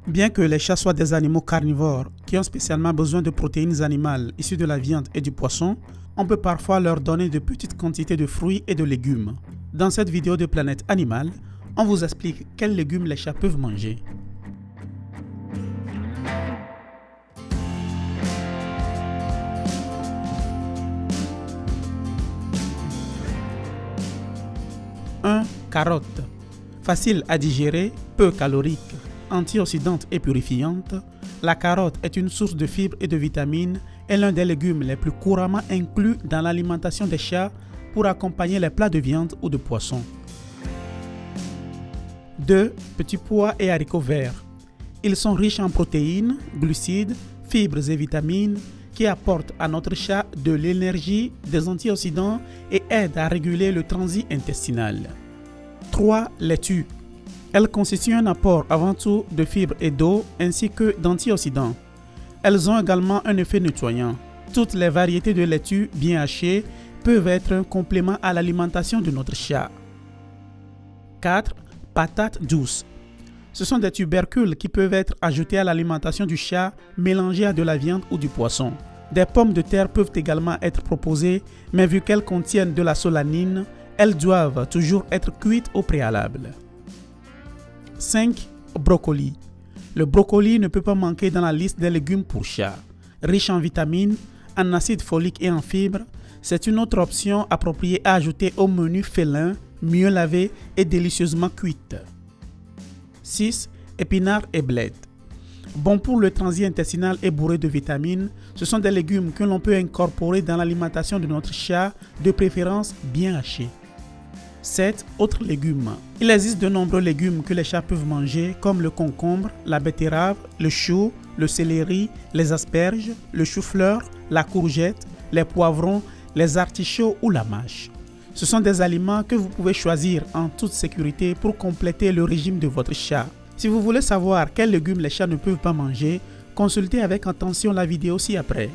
Bien que les chats soient des animaux carnivores qui ont spécialement besoin de protéines animales issues de la viande et du poisson, on peut parfois leur donner de petites quantités de fruits et de légumes. Dans cette vidéo de Planète Animale, on vous explique quels légumes les chats peuvent manger. Carotte. Facile à digérer, peu calorique, antioxydante et purifiante, la carotte est une source de fibres et de vitamines et l'un des légumes les plus couramment inclus dans l'alimentation des chats pour accompagner les plats de viande ou de poisson. 2. Petits pois et haricots verts. Ils sont riches en protéines, glucides, fibres et vitamines qui apportent à notre chat de l'énergie, des antioxydants et aident à réguler le transit intestinal. 3. Laitue. Elles constituent un apport avant tout de fibres et d'eau ainsi que d'antioxydants. Elles ont également un effet nettoyant. Toutes les variétés de laitue bien hachées peuvent être un complément à l'alimentation de notre chat. 4. Patates douces. Ce sont des tubercules qui peuvent être ajoutés à l'alimentation du chat mélangés à de la viande ou du poisson. Des pommes de terre peuvent également être proposées, mais vu qu'elles contiennent de la solanine, elles doivent toujours être cuites au préalable. 5. Brocoli. Le brocoli ne peut pas manquer dans la liste des légumes pour chat. Riche en vitamines, en acide folique et en fibres, c'est une autre option appropriée à ajouter au menu félin, mieux lavé et délicieusement cuite. 6. Épinards et blettes. Bon pour le transit intestinal et bourré de vitamines, ce sont des légumes que l'on peut incorporer dans l'alimentation de notre chat, de préférence bien hachés. 7. Autres légumes. Il existe de nombreux légumes que les chats peuvent manger comme le concombre, la betterave, le chou, le céleri, les asperges, le chou-fleur, la courgette, les poivrons, les artichauts ou la mâche. Ce sont des aliments que vous pouvez choisir en toute sécurité pour compléter le régime de votre chat. Si vous voulez savoir quels légumes les chats ne peuvent pas manger, consultez avec attention la vidéo ci-après.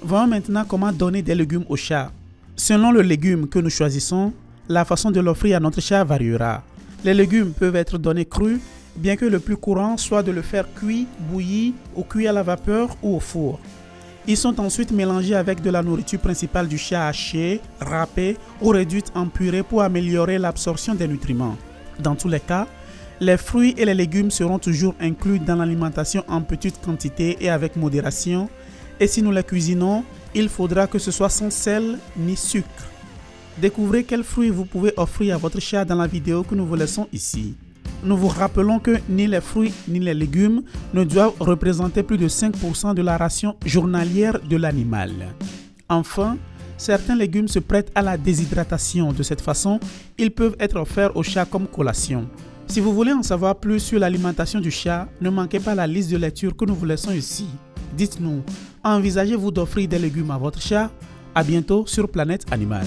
Voyons maintenant comment donner des légumes au chat. Selon le légume que nous choisissons, la façon de l'offrir à notre chat variera. Les légumes peuvent être donnés crus, bien que le plus courant soit de le faire cuit, bouilli ou cuit à la vapeur ou au four. Ils sont ensuite mélangés avec de la nourriture principale du chat hachée, râpée ou réduite en purée pour améliorer l'absorption des nutriments. Dans tous les cas, les fruits et les légumes seront toujours inclus dans l'alimentation en petite quantité et avec modération. Et si nous les cuisinons, il faudra que ce soit sans sel ni sucre. Découvrez quels fruits vous pouvez offrir à votre chat dans la vidéo que nous vous laissons ici. Nous vous rappelons que ni les fruits ni les légumes ne doivent représenter plus de 5% de la ration journalière de l'animal. Enfin, certains légumes se prêtent à la déshydratation. De cette façon, ils peuvent être offerts au chat comme collation. Si vous voulez en savoir plus sur l'alimentation du chat, ne manquez pas la liste de lecture que nous vous laissons ici. Dites-nous, envisagez-vous d'offrir des légumes à votre chat? À bientôt sur Planète Animale.